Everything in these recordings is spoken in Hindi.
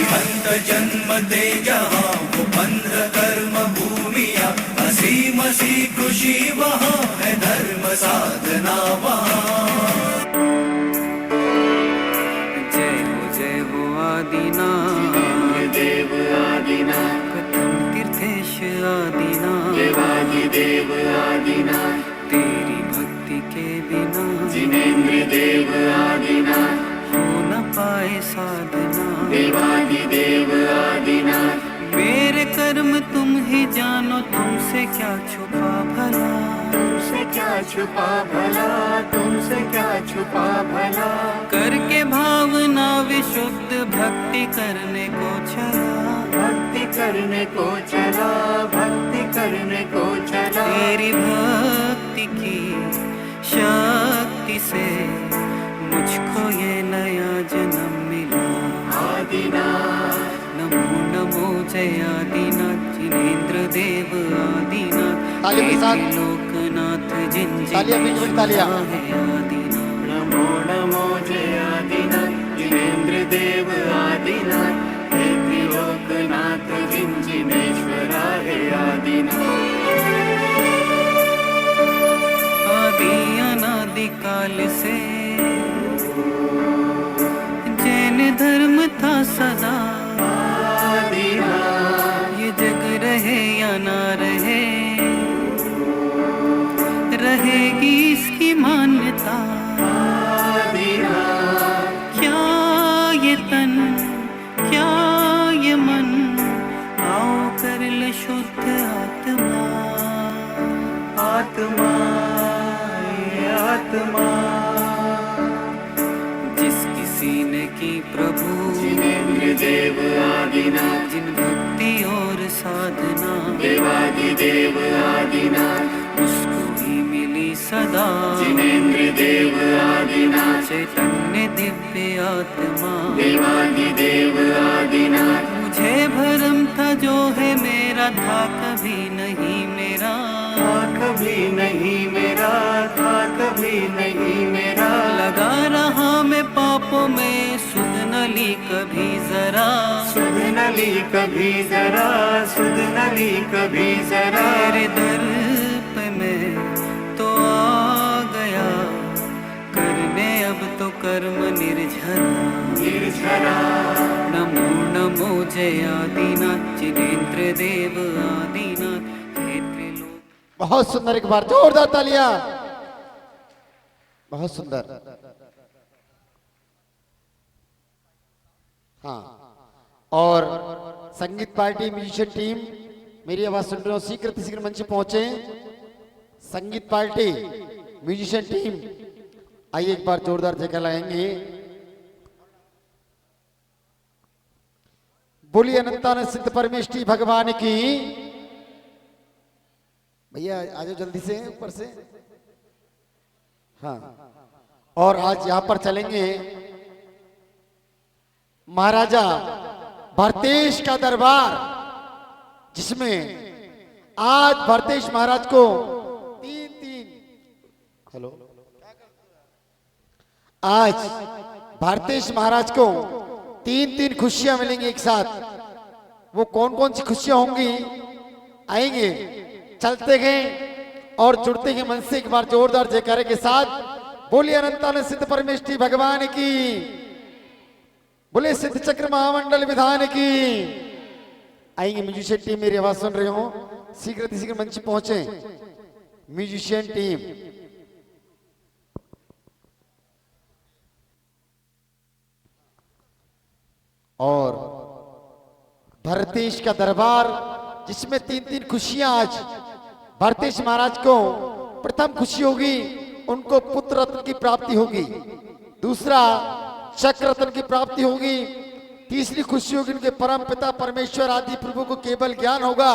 अरिहंत जन्म दे जहाँ वो पंद्र कर्म भूमिया, हसी मसी खुशी वहाँ है धर्म साधना वहाँ। जय हो आदिनाथ देव आदिनाथ, कथम तीर्थेश आदिनाथ देवादिदेव आदिनाथ, तेरी भक्ति के बिना जिनेन्द्र देव आदिनाथ, हो न पाए साधना। देवादिदेव आदिनाथ, मेरे कर्म तुम ही जानो, तुमसे क्या छुपा भला। तुमसे क्या छुपा भला, तुमसे क्या छुपा भला। करके भावना विशुद्ध भक्ति करने को चला, भक्ति करने को चला, भक्ति करने को चला। तेरी भक्ति की शक्ति से मुझको ये नया जन्म मिला। आदिनाथ, नमो नमो जय आदिनाथ, जिनेन्द्र देव आदिनाथ, तालियों के साथ। लोकनाथ जिन तालियां भी जोड़, तालियां। है आदिनाथ। नमो नमो जय आदिनाथ, जिनेन्द्र देव आदिनाथ, हे त्रिलोकनाथ जिंजिनेश्वरा है आदिनाथ। आदि अनादि काल से जैन धर्म था सदा, आदिनाथ, ये जग रहे या ना रहे, रहेगी इसकी मान्यता। आदिनाथ, क्या ये तन क्या ये मन, आओ कर ले शुद्ध आत्मा। आत्मा, ये आत्मा, जिस किसी ने की प्रभु जिनेन्द्र देव आदिनाथ, जिन भक्ति और साधना, देवादिदेव आदिनाथ, उसको ही मिली सदा जिनेन्द्र देव आदिनाथ, चैतन्य दिव्य आत्मा। देवादिदेव आदिनाथ, मुझे भरम था जो है मेरा, था कभी नहीं मेरा। था कभी नहीं मेरा, था कभी नहीं मेरा। लगा रहा मैं पापों में, सुध न ली कभी जरा। सुध न ली कभी जरा, सुध न ली कभी जरा। तेरे दर पे मैं तो आ गया, करने अब तो कर्म निर्झरा। निर्झरा, नमो नमो जय आदिनाथ, जिनेन्द्र देव आदिनाथ, हे त्रिलोक। बहुत सुंदर, एक बार जोरदार तालियां। बहुत सुंदर। हाँ, और संगीत पार्टी म्यूजिशियन टीम, मेरी आवाज सुन रहे हो, शीघ्र शीघ्र मंच पे पहुंचे। संगीत पार्टी म्यूजिशियन टीम आइए, एक बार जोरदार जगह लगाएंगे। बोलिए अनंतानंद सिद्ध परमेष्ठी भगवान की। भैया आ जाओ जल्दी से ऊपर से। हाँ, और आज यहां पर चलेंगे महाराजा भरतेश का दरबार, जिसमें आज भरतेश महाराज को हेलो आज भरतेश महाराज को तीन खुशियां मिलेंगी एक साथ। वो कौन कौन सी खुशियां होंगी, आएंगे, चलते गए और जुड़ते गए मन से। एक बार जोरदार जयकारे के साथ बोलिए अनंतानंद सिद्ध परमेष्ठी भगवान की, बोले सिद्ध चक्र महामंडल विधान की। आएंगे म्यूजिशियन टीम, मेरी आवाज सुन रहे हो, शीघ्र शीघ्र मंच पहुंचे म्यूजिशियन टीम। और भरतेश का दरबार, जिसमें तीन खुशियां आज भरतेश महाराज को। प्रथम खुशी होगी, उनको पुत्र रत्न की प्राप्ति होगी। दूसरा, चक्र रत्न की प्राप्ति होगी। तीसरी खुशी होगी, उनके परम पिता परमेश्वर आदि प्रभु को केवल ज्ञान होगा।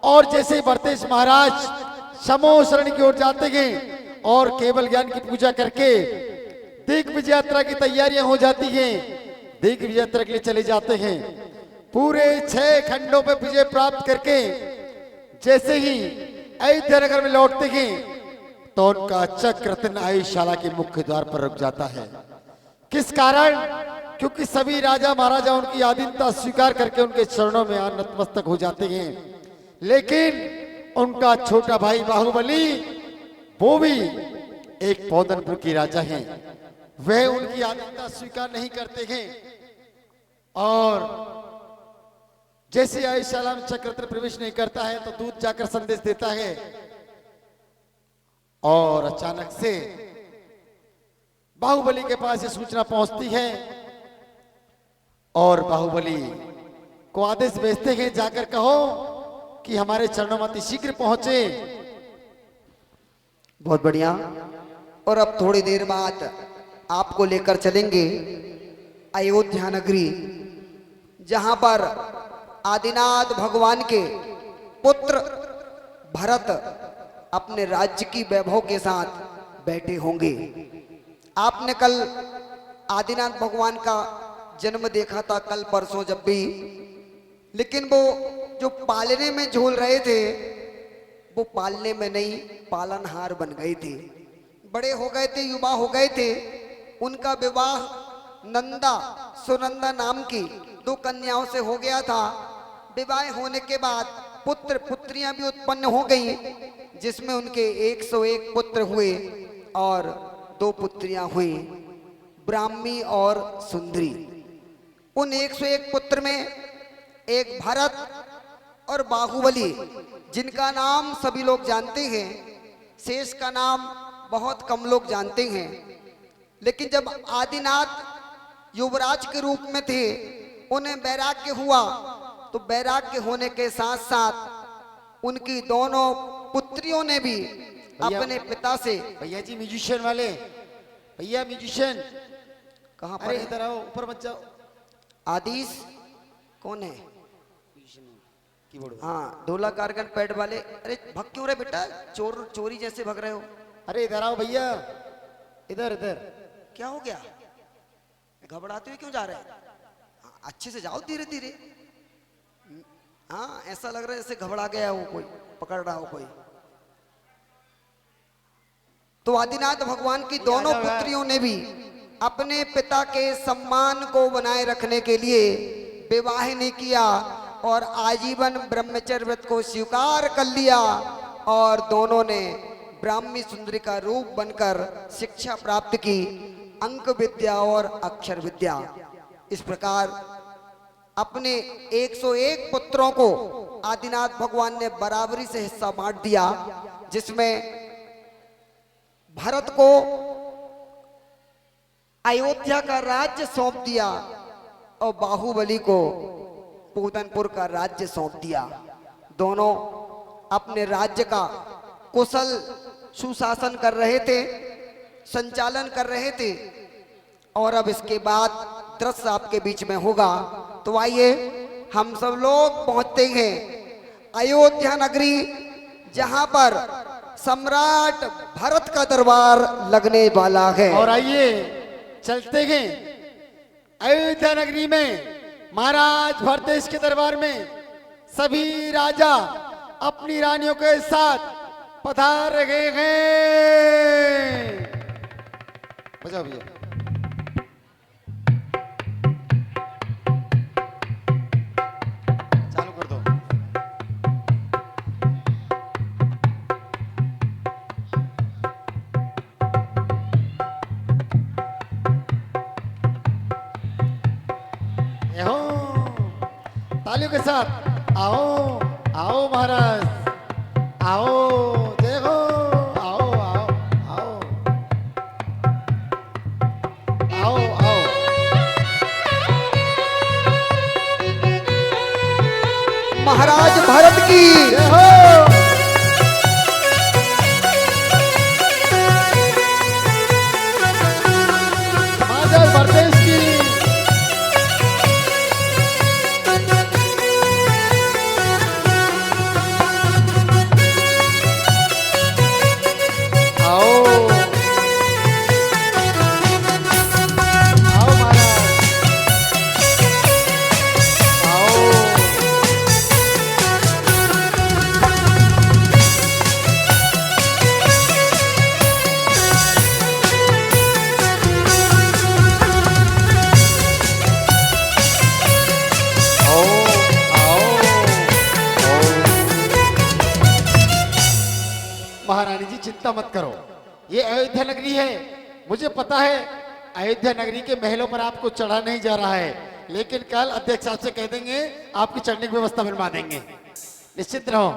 और जैसे ही भरतेश महाराज समो शरण की ओर जाते गए और केवल ज्ञान की पूजा करके दिग्विजय यात्रा की तैयारियां हो जाती हैं, दिग्विजय यात्रा के लिए चले जाते हैं। पूरे 6 खंडों पे विजय प्राप्त करके जैसे ही अयोध्या नगर में लौटते हैं, तो उनका चक्र रत्न आयुशाला के मुख्य द्वार पर रुक जाता है। किस कारण? क्योंकि सभी राजा महाराजा उनकी आधीनता स्वीकार करके उनके चरणों में नतमस्तक हो जाते हैं, लेकिन उनका छोटा भाई बाहुबली वो भी एक पौदनपुर की राजा हैं, वह उनकी आधीनता स्वीकार नहीं करते हैं। और जैसे आयुष्याला में चक्ररत्न प्रवेश नहीं करता है तो दूत जाकर संदेश देता है, और अचानक से बाहुबली के पास ये सूचना पहुंचती है और बाहुबली को आदेश भेजते हैं, जाकर कहो कि हमारे चरणों में अति शीघ्र पहुंचे। बहुत बढ़िया। और अब थोड़ी देर बाद आपको लेकर चलेंगे अयोध्या नगरी, जहां पर आदिनाथ भगवान के पुत्र भरत अपने राज्य की वैभव के साथ बैठे होंगे। आपने कल आदिनाथ भगवान का जन्म देखा था, कल परसों जब भी, लेकिन वो जो पालने में झूल रहे थे वो पालने में नहीं पालनहार बन गए थे, बड़े हो गए थे, युवा हो गए थे। उनका विवाह नंदा सुनंदा नाम की 2 कन्याओं से हो गया था। विवाह होने के बाद पुत्र पुत्रियां भी उत्पन्न हो गई, जिसमें उनके 101 पुत्र हुए और 2 पुत्रियां हुई, ब्राह्मी और सुंदरी। उन 101 पुत्र में एक भरत और बाहुबली, जिनका नाम सभी लोग जानते हैं, शेष का नाम बहुत कम लोग जानते हैं। लेकिन जब आदिनाथ युवराज के रूप में थे, उन्हें वैराग्य हुआ, तो वैराग्य होने के साथ साथ उनकी दोनों पुत्रियों ने भी अपने पिता से। भैया जी म्यूजिशियन वाले, भैया म्यूजिशियन कहाँ पर अरे है? इधर आओ, ऊपर मत जाओ। आदिश कौन है? कीबोर्ड। हाँ, ढोलक कारगन पैड वाले। अरे भग क्यों रहे बेटा, चोरी जैसे भग रहे हो। अरे इधर आओ भैया, इधर इधर। क्या हो गया, घबराते हुए क्यों जा रहे हैं? हाँ, अच्छे से जाओ, धीरे धीरे। हाँ, ऐसा लग रहा है जैसे घबरा गया हो, कोई पकड़ रहा हो कोई। तो आदिनाथ भगवान की दोनों पुत्रियों ने भी अपने पिता के सम्मान को बनाए रखने के लिए विवाह नहीं किया और आजीवन ब्रह्मचर्य व्रत को स्वीकार कर लिया, और दोनों ने ब्राह्मी सुंदरी का रूप बनकर शिक्षा प्राप्त की, अंक विद्या और अक्षर विद्या। इस प्रकार अपने 101 पुत्रों को आदिनाथ भगवान ने बराबरी से हिस्सा बांट दिया, जिसमें भरत को अयोध्या का राज्य सौंप दिया और बाहुबली को पूतनपुर का राज्य सौंप दिया। दोनों अपने राज्य का कुशल सुशासन कर रहे थे, संचालन कर रहे थे। और अब इसके बाद दृश्य आपके बीच में होगा, तो आइए हम सब लोग पहुंचते हैं अयोध्या नगरी, जहां पर सम्राट भरत का दरबार लगने वाला है। और आइए चलते हैं अयोध्या नगरी में, महाराज भरतेश के दरबार में सभी राजा अपनी रानियों के साथ पधार रहे हैं। बजाओ भैया। चालू कर दो। तालियों के साथ आओ आओ महाराज, आओ, देखो, आओ आओ आओ आओ आओ। महाराज भरत की जय हो। महाराज भरतेश की। चिंता मत करो, ये अयोध्या नगरी है। मुझे पता है अयोध्या नगरी के महलों पर आपको चढ़ा नहीं जा रहा है, लेकिन कल अध्यक्ष साहब से कह देंगे आपकी चढ़ने की व्यवस्था बनवा देंगे, निश्चित रहो।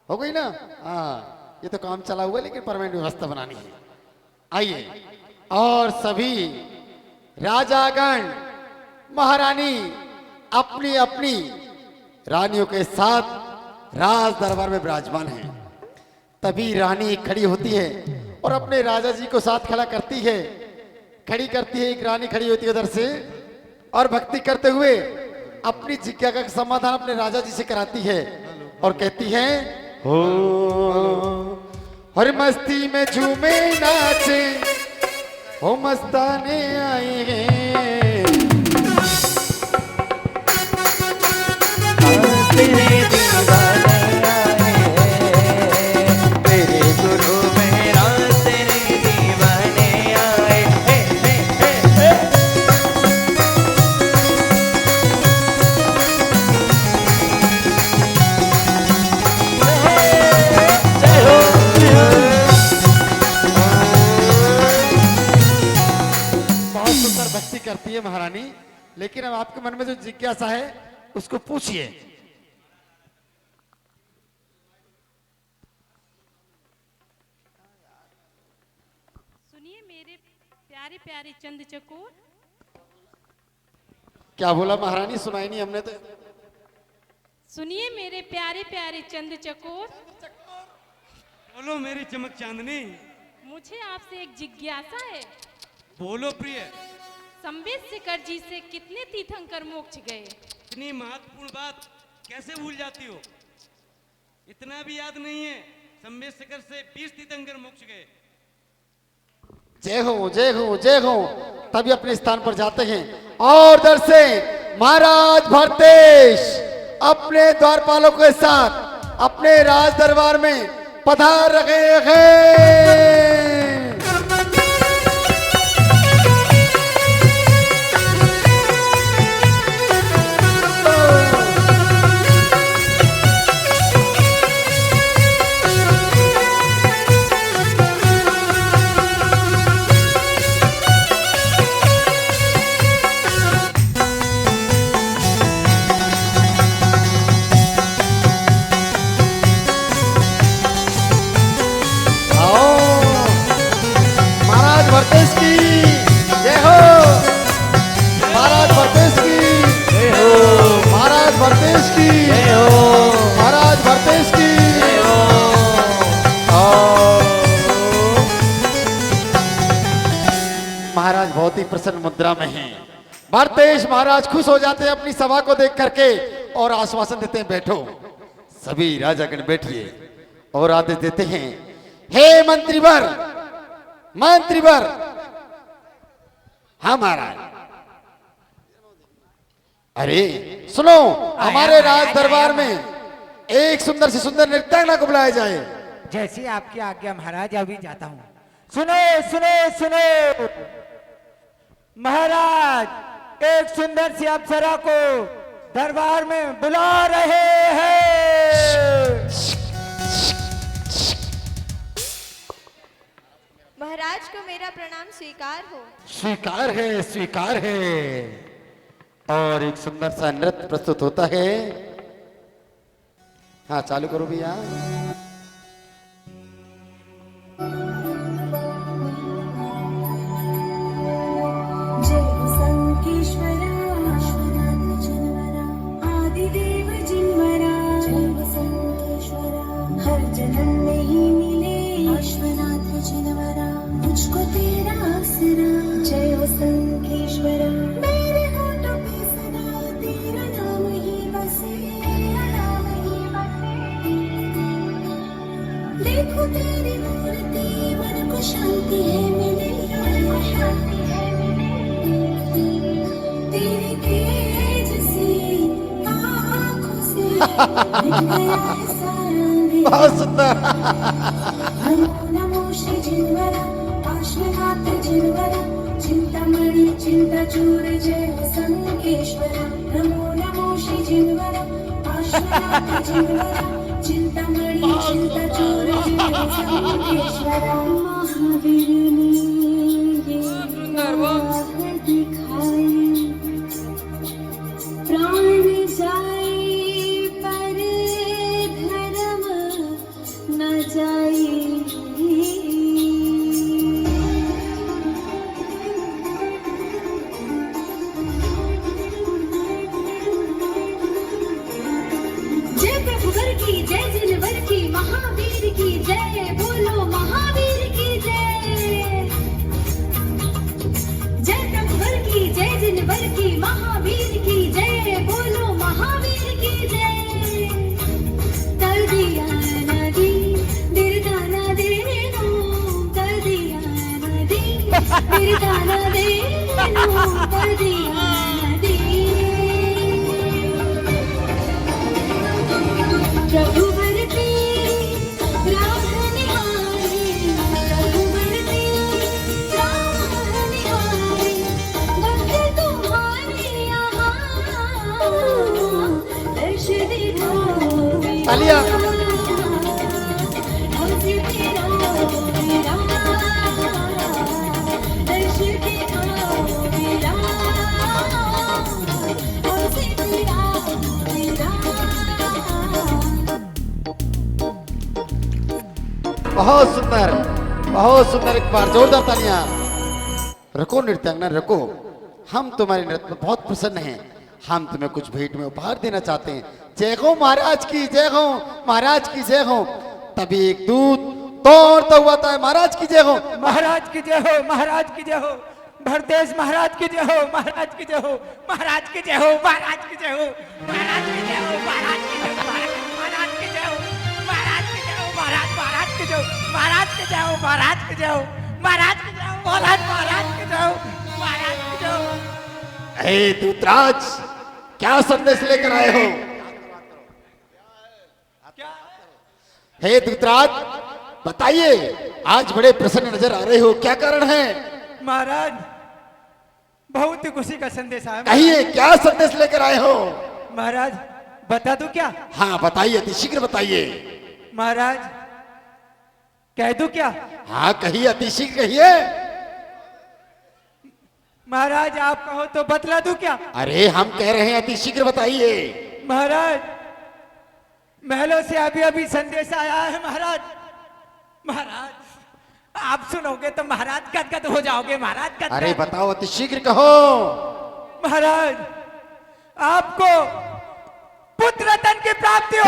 हो गई ना? हाँ, ये तो काम चला हुआ है, लेकिन परमानेंट व्यवस्था बनानी है। आइए, और सभी राजागण महारानी अपनी अपनी रानियों के साथ राज दरबार में विराजमान हैं। तभी रानी खड़ी होती है और अपने राजा जी को साथ खड़ा करती है, खड़ी करती है। एक रानी खड़ी होती है उधर से और भक्ति करते हुए अपनी जिज्ञासा का समाधान अपने राजा जी से कराती है और कहती है, हो हर मस्ती में झूमे नाचे, हो मस्ताने आए हैं, तेरे दीवाने आए, तेरे गुरु मेरा तेरे दीवाने आए। हे हे हे हे। जय हो जय हो। बहुत सुंदर भक्ति करती है महारानी, लेकिन अब आपके मन में जो जिज्ञासा है उसको पूछिए। सुनिए मेरे प्यारे प्यारे चंद चकोर। क्या बोला महारानी? सुनाई नहीं हमने तो। सुनिए मेरे प्यारे प्यारे चंद चकोर। बोलो मेरी चमक चांदनी। मुझे आपसे एक जिज्ञासा है। बोलो प्रिय। संबित शिखर जी से कितने तीर्थंकर मोक्ष गए? इतनी महत्वपूर्ण बात कैसे भूल जाती हो? इतना भी याद नहीं है? संबित शिखर से 20 तीर्थंकर मोक्ष गए। जय हो जय हो जय हो। तभी अपने स्थान पर जाते हैं और उधर से महाराज भरतेश अपने द्वारपालों के साथ अपने राज दरबार में पधार रहे हैं। भरतेश की जय हो, महाराज भरतेश की जय हो, महाराज भरतेश की जय हो, महाराज भरतेश की जय हो। महाराज बहुत ही प्रसन्न मुद्रा में हैं। भरतेश महाराज खुश हो जाते हैं अपनी सभा को देख करके और आश्वासन देते हैं, बैठो। सभी राजागण बैठिए और आदेश देते हैं, हे मंत्रीवर मंत्रीवर। हाँ महाराज। अरे सुनो, हमारे राज दरबार में एक सुंदर से सुंदर नृत्यांगना को बुलाया जाए। जैसी आपकी आज्ञा महाराज, अभी जाता हूँ। सुनो सुनो सुनो महाराज, एक सुंदर सी अप्सरा को दरबार में बुला रहे हैं। महाराज को मेरा प्रणाम स्वीकार हो। स्वीकार है स्वीकार है। और एक सुंदर सा नृत्य प्रस्तुत होता है। हाँ चालू करो भैया। जय संकेश्वरा विश्वनाथ जिनवरा आदिदेव जिनवरा। जय संकेश्वरा हर जन्म में ही मिले विश्वनाथ जिनवरा, मुझको तेरा आसरा। जय संकेश्वरा मेरे होठों पे सदा तेरा नाम ही बसे, तेरा नाम ही बसे। देखो तेरी मूर्ति मन को शांति है मिले, मन को शांति है मिले। तेरे तेज से आँखों से मिट गया है सारा अंधेरा। बहुत सुंदर। नमो नमो श्री जिनवरा पार्श्वनाथ जिनवरा, चिंतामणि चिंताचूर जय संकेश्वरा। नमो नमो श्री जिनवरा पार्श्वनाथ जिनवरा, चिंतामणि चिंताचूर जय चामुंडेश्वरा महावीर ने ये राह दिखाई प्राण जाए पर धर्म न जाए जय प्रभुवर की जय जिनवर की महावीर की जय बोलो महावीर की जय जय प्रभुवर की जय जिनवर की महावीर की जय बोलो महावीर की जय कर दिया नदी बिरदाना देनो कर दिया नदी बिरदाना देनो कर दिया नदी प्रभु बरते राह निहारे प्रभु बरते राह निहारे भक्त तुम्हारे यहाँ दर्श दिखाओ तालियां। हमसे तेरा मेरा दर्श दिखाओ मेरा हमसे तेरा मेरा बहुत सुंदर, बहुत सुंदर। एक बार जोरदार तालियां। रखो नृत्यांगना रखो, हम तुम्हारे नृत्य में बहुत प्रसन्न हैं। हम तुम्हें कुछ भेंट में उपहार देना चाहते हैं। जय हो महाराज की जय हो, महाराज की जय हो। तभी एक दूत दौड़ता हुआ था, महाराज की जय हो। महाराज की जय हो, महाराज की जय हो। भरतेश महाराज की जय हो, महाराज की जय हो, महाराज की जय हो, महाराज की जय हो, महाराज की जय हो, महाराज की जय हो, महाराज की जय हो, महाराज की जय हो, महाराज की जय हो, महाराज की जय हो, महाराज की जय हो, महाराज की जय हो, महाराज की जय हो, महाराज की जय हो। हे दूतराज, क्या संदेश लेकर आए हो? हे दूतराज, बताइए, आज बड़े प्रसन्न नजर आ रहे हो, क्या कारण है? महाराज, बहुत ही खुशी का संदेश आया। कहिए, क्या संदेश लेकर आए हो? महाराज, बता दूं क्या? हाँ बताइए, अति शीघ्र बताइए। महाराज, कह दूं क्या? हाँ कहिए, अति शीघ्र कहिए। महाराज, आप कहो तो बतला दूं क्या? अरे हम कह रहे हैं, अति शीघ्र बताइए। महाराज, महलों से अभी अभी संदेश आया है महाराज। महाराज, आप सुनोगे तो महाराज गदगद हो जाओगे महाराज, गदगद। अरे बताओ, अति शीघ्र कहो। महाराज, आपको पुत्र रतन की प्राप्ति हो।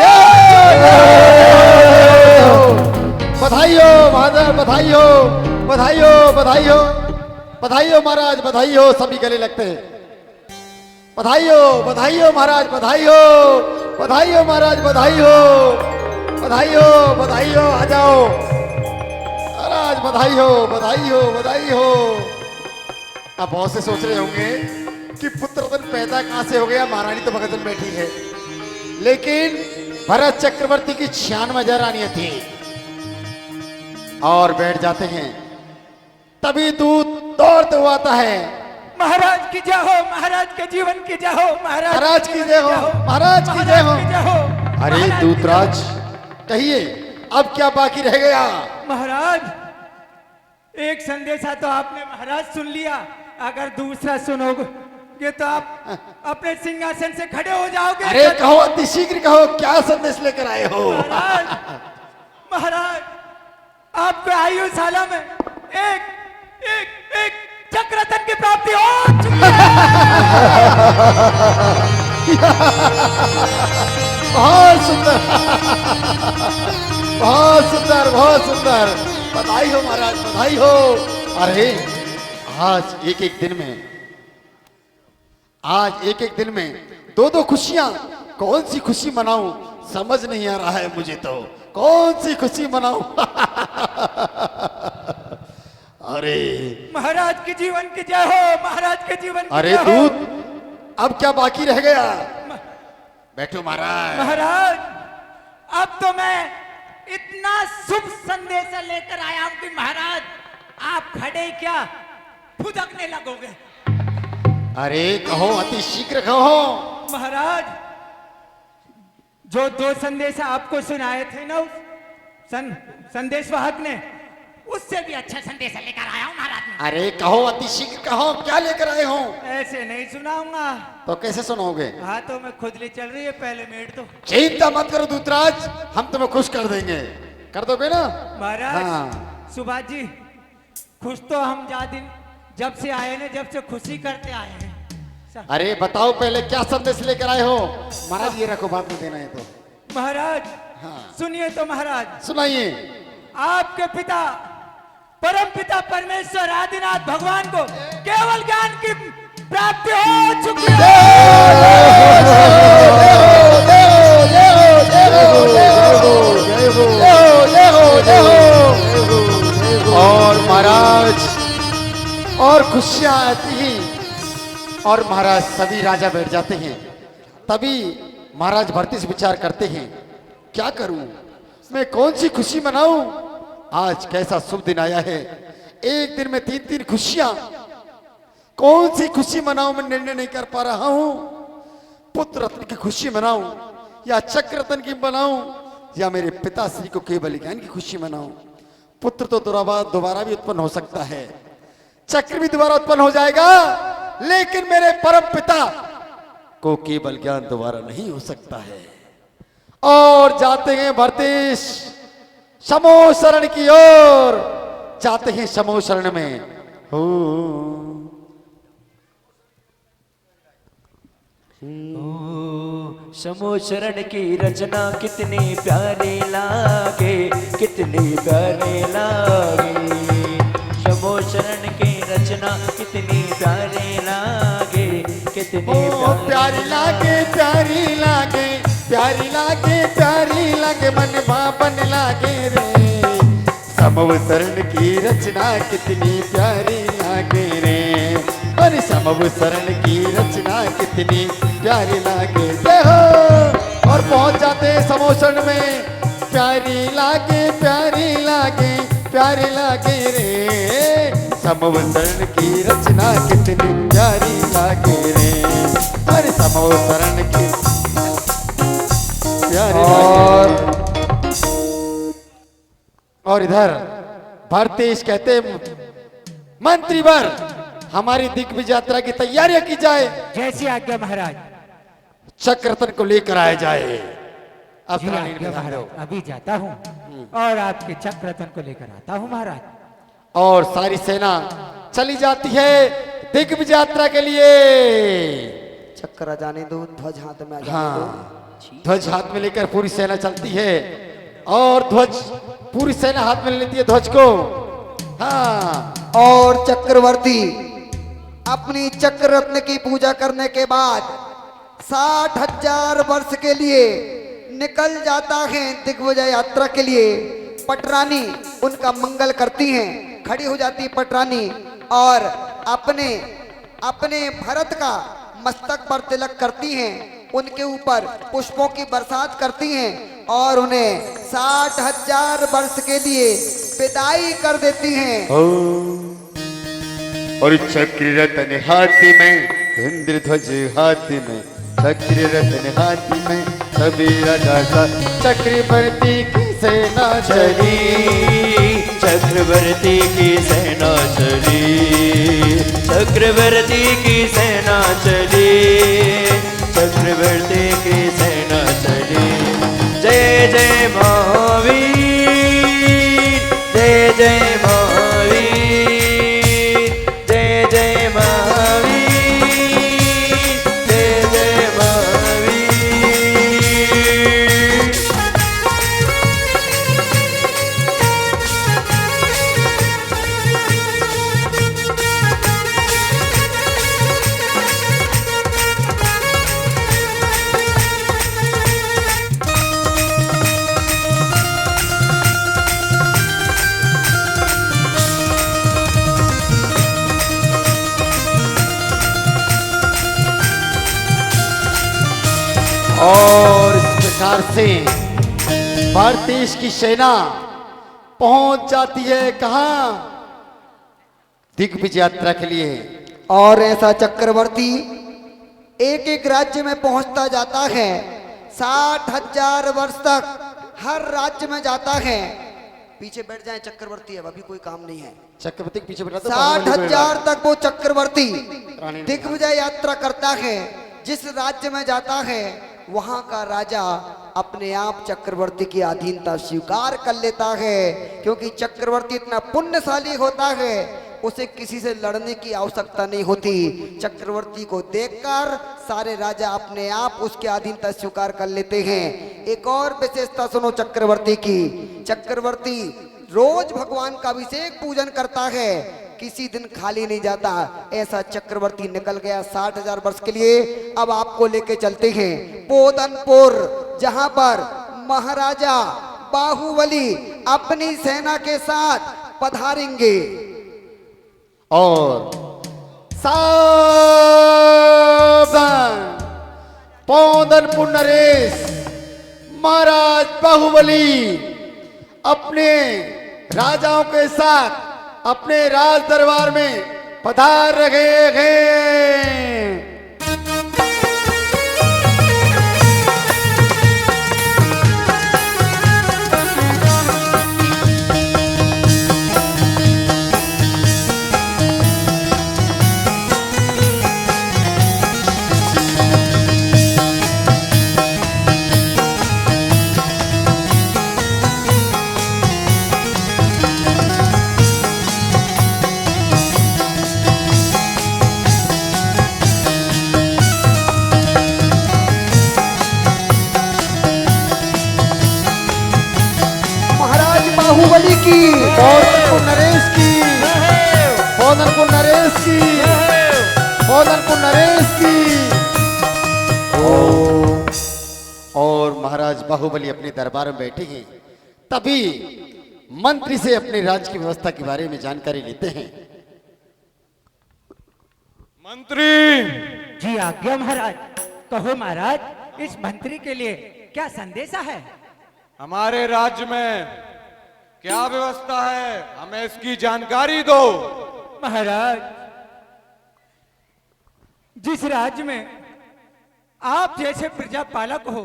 बधाई हो महाराज, बधाई हो, बधाई हो, बधाई हो, बधाई हो महाराज, बधाई हो। सभी गले लगते हैं। बधाई हो, बधाई हो महाराज, बधाई हो, बधाई हो महाराज, बधाई हो, बधाई हो, बधाई हो। आ जाओ महाराज, बधाई हो, बधाई हो, बधाई हो। अब बहुत से सोच रहे होंगे कि पुत्र रतन पैदा कहां से हो गया, महारानी तो भगत में बैठी है। लेकिन भरत चक्रवर्ती की 96 रानियां थी। और बैठ जाते हैं, तभी दूत दौड़ते हुआ आता है। महाराज की जय हो, महाराज के जीवन की जय हो, महाराज की जय हो, महाराज की जय हो। अरे दूतराज, कहिए अब क्या बाकी रह गया? महाराज, एक संदेशा तो आपने महाराज सुन लिया, अगर दूसरा सुनोगे तो आप अपने सिंहासन से खड़े हो जाओगे। अरे कहो, अति शीघ्र कहो, क्या संदेश लेकर आए हो? महाराज, महाराज, आपके आयुशाला में एक एक एक चक्ररत्न की प्राप्ति हो चुकी है। बहुत सुंदर, बहुत सुंदर, बहुत सुंदर। बधाई हो महाराज, बधाई हो। अरे आज एक एक दिन में, आज एक एक दिन में दो दो खुशियां, कौन सी खुशी मनाऊं समझ नहीं आ रहा है मुझे तो, कौन सी खुशी मनाऊं। अरे महाराज के जीवन की जय हो, महाराज के जीवन की अरे जय हो। दूत, अब क्या बाकी रह गया? बैठो महाराज। महाराज, अब तो मैं इतना शुभ संदेश लेकर आया हूं कि महाराज आप खड़े क्या फुदकने लगोगे। अरे कहो, अति शीघ्र कहो। महाराज, जो 2 संदेश आपको सुनाए थे ना संदेश वाहक ने, उससे भी अच्छा संदेश लेकर आया हूँ महाराज मैं। अरे कहो, अति शीघ्र कहो, क्या लेकर आए हो? ऐसे नहीं सुनाऊंगा। तो कैसे सुनाओगे? हाँ तो मैं खुद ले चल रही है पहले मेट तो। चिंता मत करो दूतराज, हम तुम्हें खुश कर देंगे। कर दोगे ना महाराज? हाँ। सुभाष जी, खुश तो हम जब से आए ना, जब से खुशी करते आए हैं। अरे बताओ पहले क्या संदेश लेकर आए हो? महाराज ये रखो, बाद में देना है तो। महाराज हाँ। सुनिए तो महाराज। सुनाइए। आपके पिता परम पिता परमेश्वर आदिनाथ भगवान को केवल ज्ञान की प्राप्ति हो चुकी है। और महाराज और खुशियां आती हैं और महाराज सभी राजा बैठ जाते हैं। तभी महाराज भरती से विचार करते हैं, क्या करूं मैं, कौन सी खुशी मनाऊं? आज कैसा शुभ दिन आया है, एक दिन में 3-3 खुशियां, कौन सी खुशी मनाऊं मैं निर्णय नहीं कर पा रहा हूं। पुत्र रत्न की खुशी मनाऊं या चक्र रत्न की मनाऊं या मेरे पिताश्री को केवल ज्ञान की खुशी मनाऊं। पुत्र तो दोबारा भी उत्पन्न हो सकता है, चक्र भी दोबारा उत्पन्न हो जाएगा, लेकिन मेरे परम पिता को केवल ज्ञान दोबारा नहीं हो सकता है। और जाते हैं भरतेश समो शरण की ओर, जाते हैं समो शरण में। हो समो शरण की रचना कितनी प्यारी लागे, कितनी प्यारी लागे। समो शरण की रचना कितनी प्यारी लागे, कितनी प्यारी लागे, प्यारी लागे, प्यारी लागे, प्यारी लागे, मन बापन लागे रे। समव शरण की रचना कितनी प्यारी लागे रे, और समव शरण की रचना कितनी प्यारी लागे। जय हो। और पहुंच जाते समो शरण में, प्यारी लागे, प्यारी लागे, प्यारी लागे रे। समव शरण की रचना कितनी प्यारी लागे रे, और समव शरण की प्यारी लागे। और इधर भरतेश कहते, मंत्रीवर हमारी दिग्विजय यात्रा की तैयारियां की जाए। जैसी आज्ञा महाराज। चक्र रत्न को लेकर आया जाए। अब जी आज्ञा महाराज, अभी जाता हूँ और आपके चक्र रत्न को लेकर आता हूँ महाराज। और सारी सेना चली जाती है दिग्विजय यात्रा के लिए। चक्कर जाने दो, ध्वज हाथ में आ जाने हाँ, ध्वज हाथ में लेकर पूरी सेना चलती है, और ध्वज पूरी सेना हाथ में लेती है ध्वज को। हाँ। और चक्रवर्ती अपनी चक्र रत्न की पूजा करने के बाद 60,000 वर्ष के लिए निकल जाता है दिग्विजय यात्रा के लिए। पटरानी उनका मंगल करती हैं, खड़ी हो जाती पटरानी और अपने अपने भरत का मस्तक पर तिलक करती हैं, उनके ऊपर पुष्पों की बरसात करती हैं और उन्हें 60,000 वर्ष के लिए विदाई कर देती हैं। और चक्र रत्न हाथी में, इंद्रध्वज हाथी में, चक्र रत्न हाथी में, सभी राजा चक्रवर्ती की सेना चली, चक्रवर्ती की सेना चली, चक्रवर्ती की सेना चली, चक्रवर्ती की सेना चली। जय जय महावीर, जय जय महावीर, जय जय महावीर, जय जय महावीर। और इस प्रकार से भारत देश की सेना पहुंच जाती है कहां? दिग्विजय यात्रा के लिए। और ऐसा चक्रवर्ती एक एक राज्य में पहुंचता जाता है, 60,000 वर्ष तक हर राज्य में जाता है। पीछे बैठ जाए चक्रवर्ती, है अभी कोई काम नहीं है। चक्रवर्ती के पीछे बैठा तो 60,000 तक वो चक्रवर्ती दिग्विजय यात्रा करता है। जिस राज्य में जाता है वहां का राजा अपने आप चक्रवर्ती की अधीनता स्वीकार कर लेता है, क्योंकि चक्रवर्ती इतना पुण्यशाली होता है, उसे किसी से लड़ने की आवश्यकता नहीं होती। चक्रवर्ती को देखकर सारे राजा अपने आप उसके अधीनता स्वीकार कर लेते हैं। एक और विशेषता सुनो चक्रवर्ती की, चक्रवर्ती रोज भगवान का अभिषेक पूजन करता है, किसी दिन खाली नहीं जाता। ऐसा चक्रवर्ती निकल गया 60,000 वर्ष के लिए। अब आपको लेके चलते हैं पोदनपुर, जहां पर महाराजा बाहुबली अपनी सेना के साथ पधारेंगे। और सावधान, पोदनपुर नरेश महाराज बाहुबली अपने राजाओं के साथ अपने राज दरबार में पधार रहे हैं। बाहुबली की, पोदनपुर नरेश की, पोदनपुर नरेश की, पोदनपुर नरेश की। और महाराज बाहुबली अपने दरबार में बैठे हैं, तभी मंत्री से अपने राज्य की व्यवस्था के बारे में जानकारी लेते हैं। मंत्री जी आज्ञा महाराज। कहो महाराज, इस मंत्री के लिए क्या संदेशा है? हमारे राज्य में क्या व्यवस्था है, हमें इसकी जानकारी दो। महाराज, जिस राज्य में आप जैसे प्रजा पालक हो,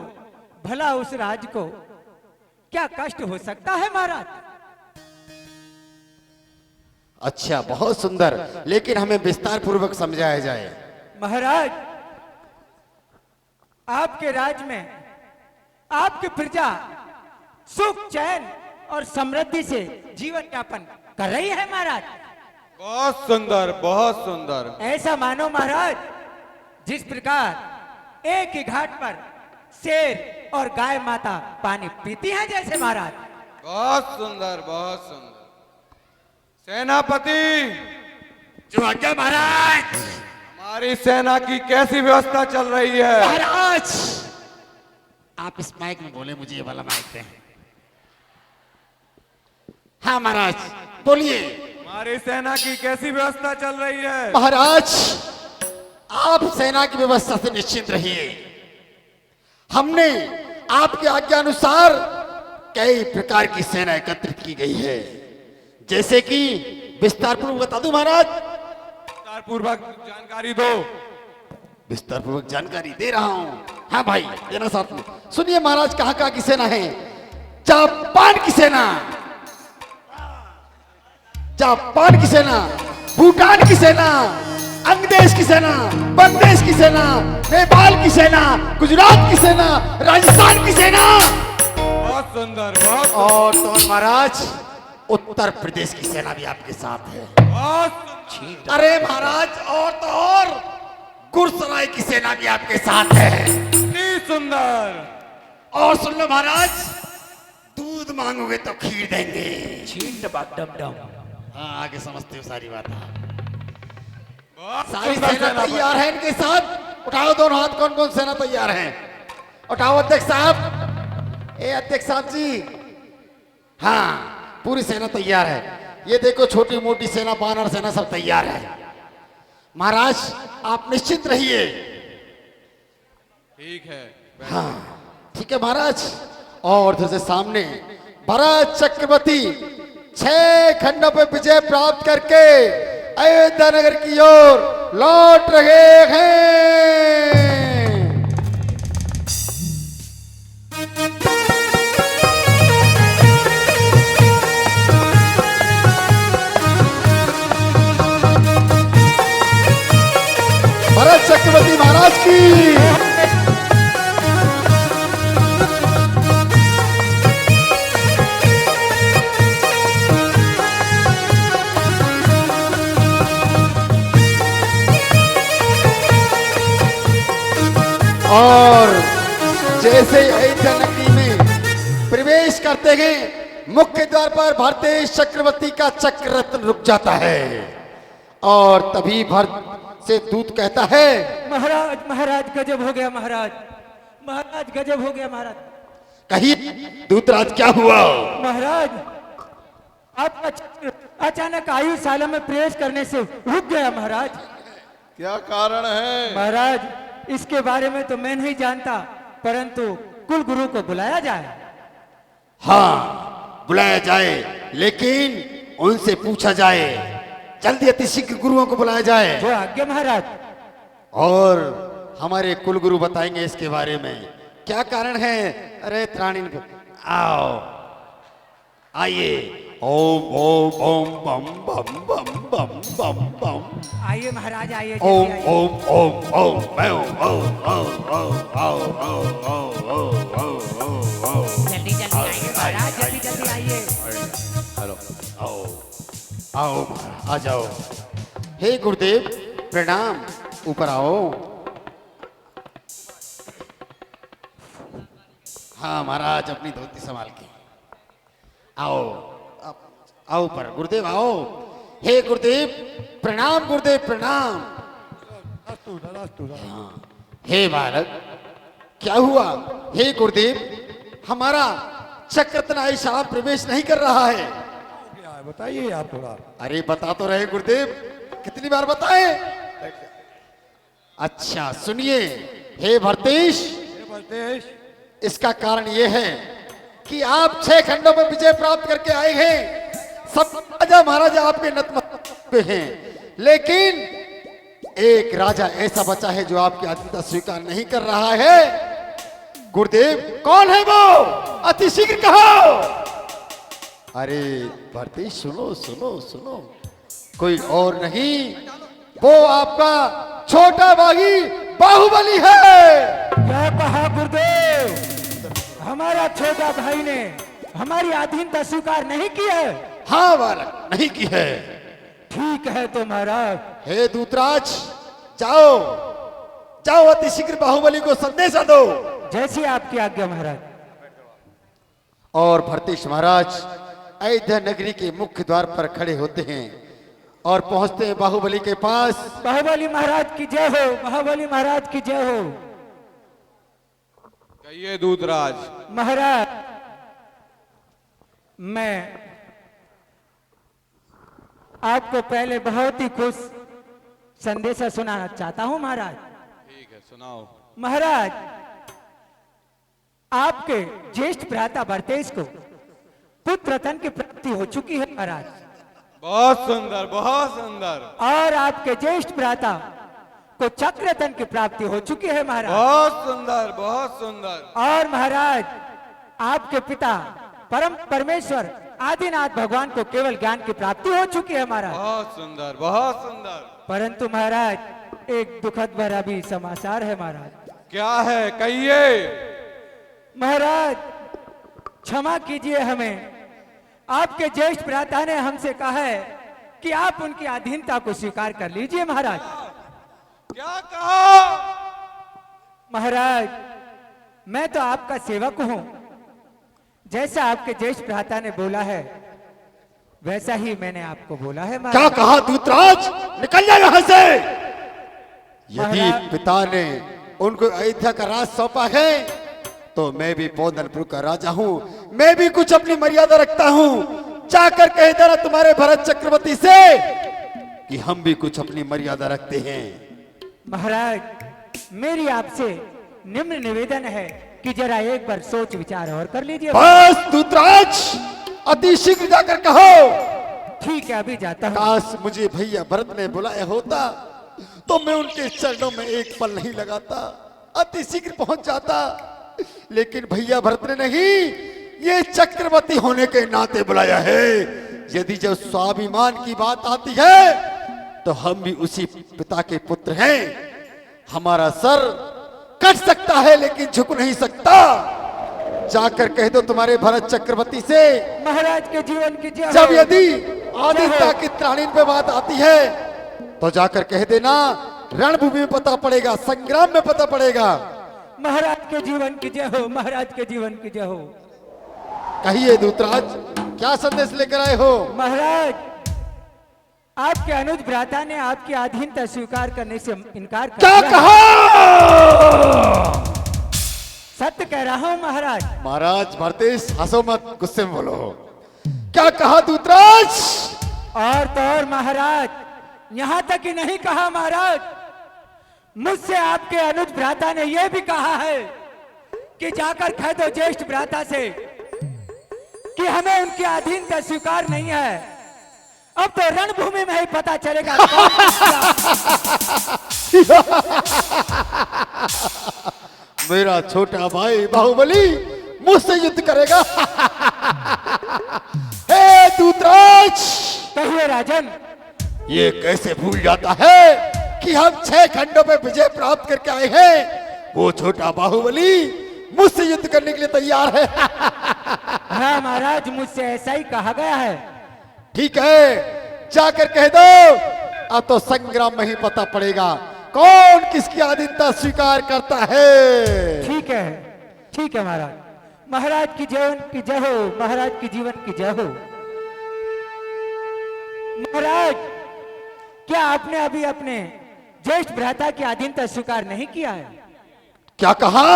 भला उस राज्य को क्या कष्ट हो सकता है महाराज? अच्छा, बहुत सुंदर, लेकिन हमें विस्तार पूर्वक समझाया जाए। महाराज, आपके राज्य में आपकी प्रजा सुख चैन और समृद्धि से जीवन यापन कर रही है महाराज। बहुत सुंदर, बहुत सुंदर। ऐसा मानो महाराज, जिस प्रकार एक ही घाट पर शेर और गाय माता पानी पीती हैं जैसे महाराज। बहुत सुंदर, बहुत सुंदर। सेनापति, जो आज्ञा महाराज। हमारी सेना की कैसी व्यवस्था चल रही है? महाराज, आप इस माइक में बोले, मुझे ये वाला माइक दें। हाँ महाराज, बोलिए। हमारी सेना की कैसी व्यवस्था चल रही है? महाराज, आप सेना की व्यवस्था से निश्चिंत रहिए। हमने आपकी आज्ञा अनुसार कई प्रकार की सेना एकत्रित की गई है, जैसे कि विस्तार पूर्वक बता दूं महाराज? विस्तार पूर्वक जानकारी दो। विस्तार पूर्वक जानकारी दे रहा हूं। हाँ भाई, देना साथ में। सुनिए महाराज, कहां कहां की सेना है। जापान की सेना, जापान की सेना, भूटान की सेना, अंगदेश की सेना, बांग्लादेश की सेना, नेपाल की सेना, गुजरात की सेना, राजस्थान की सेना। बहुत सुंदर, बहुत। और तो महाराज, उत्तर प्रदेश की सेना भी आपके साथ है। बहुत। अरे महाराज, और तो और गुरसराय की सेना भी आपके साथ है। सुंदर। और सुन लो महाराज, दूध मांगोगे तो खीर देंगे। हाँ, आगे समझते हो सारी बात। सारी सेना तैयार है इनके साथ। उठाओ दोनों हाथ, कौन कौन सेना तैयार है? उठाओ अध्यक्ष साहब। ए अध्यक्ष साहब जी, हाँ, पूरी सेना तैयार है। ये देखो, छोटी मोटी सेना, बानर सेना सब तैयार है। महाराज, आप निश्चित रहिए। ठीक है। हाँ ठीक है महाराज। और उधर से सामने भरत चक्रवर्ती 6 खंडों पर विजय प्राप्त करके अयोध्या नगर की ओर लौट रहे हैं। और जैसे ही अयोध्या नगरी में प्रवेश करते हैं, मुख्य द्वार पर भारतीय चक्रवर्ती का चक्र रत्न रुक जाता है और तभी भरत से दूत कहता है, महाराज महाराज गजब हो गया महाराज, महाराज गजब हो गया महाराज। कही दूतराज क्या हुआ? महाराज आपका चक्र अचानक आयु साला में प्रवेश करने से रुक गया महाराज। क्या कारण है? महाराज इसके बारे में तो मैं नहीं जानता, परंतु कुल गुरु को बुलाया जाए। हाँ बुलाया जाए, लेकिन उनसे पूछा जाए, जल्दी अति शीघ्र गुरुओं को बुलाया जाए। जो आज्ञा महाराज। और हमारे कुल गुरु बताएंगे इसके बारे में क्या कारण है। अरे त्राणी आओ, आइए। ओम ओम ओम बम बम बम बम बम बम। आइए महाराज आइए। ओम ओम ओम ओम ओम ओम ओम ओम। जल्दी जल्दी आइए महाराज, जल्दी जल्दी आइए। हेलो, आओ आओ महाराज, आ जाओ। हे गुरुदेव प्रणाम, ऊपर आओ। हाँ महाराज, अपनी धोती संभाल के आओ, आओ पर गुरुदेव आओ। हे गुरुदेव प्रणाम, गुरुदेव प्रणाम। हाँ, हे बालक क्या हुआ? हे गुरुदेव हमारा चक्ररत्न आयशा प्रवेश नहीं कर रहा है। बताइए आप थोड़ा। अरे बता तो रहे गुरुदेव, कितनी बार बताए? अच्छा सुनिए, हे भरतेश, इसका कारण यह है कि आप 6 खंडों में विजय प्राप्त करके आए हैं। सब राजा महाराजा आपके नतमस्तक पे हैं, लेकिन एक राजा ऐसा बचा है जो आपकी आज्ञा स्वीकार नहीं कर रहा है। गुरुदेव कौन है वो? अति शीघ्र कहो। अरे भरतेश सुनो सुनो सुनो, कोई और नहीं, वो आपका छोटा भाई बाहुबली है। क्या कहा गुरुदेव? हमारा छोटा भाई ने हमारी अधीनता स्वीकार नहीं की है? हाँ बालक, नहीं की है। ठीक है तो महाराज। हे दूतराज जाओ जाओ, अति शीघ्र बाहुबली को संदेशा दो। जैसी आपकी आज्ञा महाराज। और भरतेश महाराज अयोध्या नगरी के मुख्य द्वार पर खड़े होते हैं और पहुंचते हैं बाहुबली के पास। बाहुबली महाराज की जय हो, बाहुबली महाराज की जय हो। कहिए दूतराज। महाराज मैं आपको पहले बहुत ही खुश संदेशा सुनाना चाहता हूं महाराज। ठीक है सुनाओ। महाराज आपके ज्येष्ठ भ्राता भरतेश को पुत्र रत्न की प्राप्ति हो चुकी है महाराज। बहुत सुंदर बहुत सुंदर। और आपके ज्येष्ठ भ्राता को चक्र रत्न की प्राप्ति हो चुकी है महाराज। बहुत सुंदर बहुत सुंदर। और महाराज आपके पिता परम परमेश्वर आदिनाथ भगवान को केवल ज्ञान की प्राप्ति हो चुकी है महाराज। बहुत सुंदर बहुत सुंदर। परंतु महाराज एक दुखद भरा भी समाचार है महाराज। क्या है कहिए। महाराज क्षमा कीजिए हमें, आपके ज्येष्ठ भ्राता ने हमसे कहा है कि आप उनकी अधीनता को स्वीकार कर लीजिए महाराज। क्या कहा? महाराज मैं तो आपका सेवक हूं, जैसा आपके ज्येष्ठ भ्राता ने बोला है वैसा ही मैंने आपको बोला है महाराज। क्या कहा दूतराज? निकल जाए यहां से। यदि पिता ने उनको अयोध्या का राज सौंपा है तो मैं भी पौधनपुर का राजा हूं, मैं भी कुछ अपनी मर्यादा रखता हूं। जाकर कह देना तुम्हारे भरत चक्रवर्ती से कि हम भी कुछ अपनी मर्यादा रखते हैं। महाराज मेरी आपसे निम्न निवेदन है कि जरा एक बार सोच विचार और कर लीजिए। बस दूतराज अति शीघ्र जाकर कहो। ठीक है अभी जाता हूं। काश मुझे भैया भरत ने बुलाया होता तो मैं उनके चरणों में एक पल नहीं लगाता, अति शीघ्र पहुंच जाता। लेकिन भैया भरत ने नहीं, ये चक्रवर्ती होने के नाते बुलाया है। यदि जब स्वाभिमान की बात आती है तो हम भी उसी पिता के पुत्र हैं। हमारा सर कट सकता है लेकिन झुक नहीं सकता। जाकर कह दो तुम्हारे भरत चक्रवर्ती से, महाराज के जीवन की जय जब हो। यदि आदित्य की त्राणीन पे बात आती है तो जाकर कह देना रणभूमि में पता पड़ेगा, संग्राम में पता पड़ेगा। महाराज के जीवन की जय हो, महाराज के जीवन की जय हो। कहिए दूतराज, क्या संदेश लेकर आए हो? महाराज, आपके अनुज भ्राता ने आपकी अधीनता स्वीकार करने से इनकार कर क्या दिया। कहा? सत्य कह रहा हूं महाराज। महाराज भरतेश, हंसो मत, गुस्से में बोलो। क्या कहा दूतराज? और तो और महाराज, यहां तक ही नहीं कहा महाराज, मुझसे आपके अनुज भ्राता ने यह भी कहा है कि जाकर कह दो ज्येष्ठ भ्राता से कि हमें उनकी अधीनता स्वीकार नहीं है। अब तो रणभूमि में ही पता चलेगा कौन मेरा छोटा भाई बाहुबली मुझसे युद्ध करेगा। हे दूतराज, कहिए राजन। ये कैसे भूल जाता है कि हम 6 खंडों पे विजय प्राप्त करके आए हैं। वो छोटा बाहुबली मुझसे युद्ध करने के लिए तैयार है। हाँ महाराज, मुझसे ऐसा ही कहा गया है। ठीक है, जाकर कह दो अब तो संग्राम में ही पता पड़ेगा कौन किसकी अधीनता स्वीकार करता है। ठीक है, ठीक है महाराज। महाराज की जीवन की जय हो, महाराज की जीवन की जय हो। महाराज, क्या आपने अभी अपने ज्येष्ठ भ्राता की अधीनता स्वीकार नहीं किया है? क्या कहा?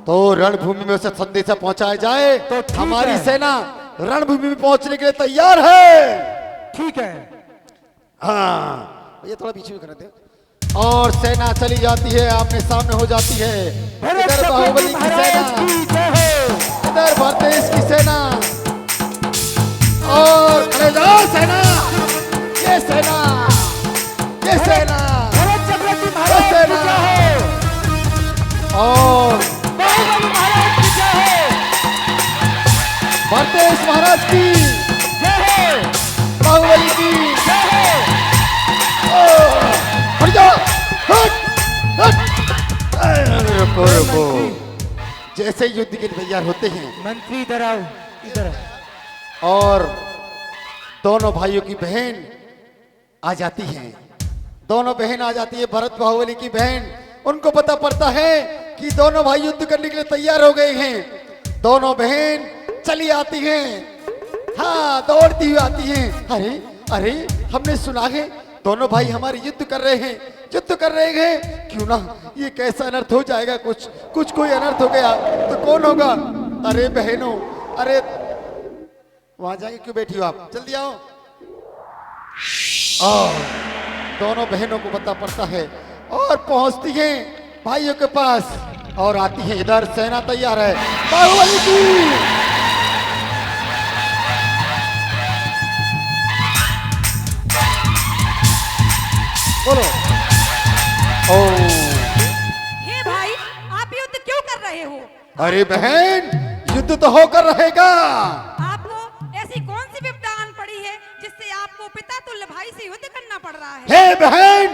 तो रणभूमि में उसे संदेशा पहुंचाया जाए तो ठीक हमारी है। सेना रणभूमि में पहुंचने के लिए तैयार है। ठीक है। हाँ, ये थोड़ा पीछे कर देते। और सेना चली जाती है, आमने सामने हो जाती है। इधर बाहुबली की सेना, इधर भरतेश की सेना, और खड़े जाओ सेना, ये सेना, ये सेना, ये सेना, और भरतेश महाराज की बाहुबली की हट जाओ, हट, हट। रुको रुको, जैसे युद्ध के लिए तैयार होते हैं मंत्री इधर आओ, इधर आओ। और दोनों भाइयों की बहन आ जाती हैं। दोनों बहन आ जाती है, भरत बाहुबली की बहन। उनको पता पड़ता है कि दोनों भाई युद्ध करने के लिए तैयार हो गए हैं। दोनों बहन चली आती हैं, हाँ दौड़ती हुई आती हैं। अरे अरे, हमने सुना है दोनों भाई हमारे युद्ध कर रहे हैं, युद्ध कर रहे हैं। क्यों ना ये कैसा अनर्थ हो जाएगा, कुछ कोई अनर्थ हो गया तो कौन होगा? अरे बहनों, अरे वहां जाके क्यों बैठी हो आप, जल्दी आओ। दोनों बहनों को पता पड़ता है और पहुंचती हैं भाइयों के पास और आती हैं। इधर सेना तैयार है, बाहुबली की बोलो। ओ हे भाई, आप युद्ध क्यों कर रहे हो? अरे बहन, युद्ध तो होकर रहेगा। आपको ऐसी कौन सी विपदा आन पड़ी है जिससे आपको पिता तुल्य भाई से युद्ध करना पड़ रहा है? हे बहन,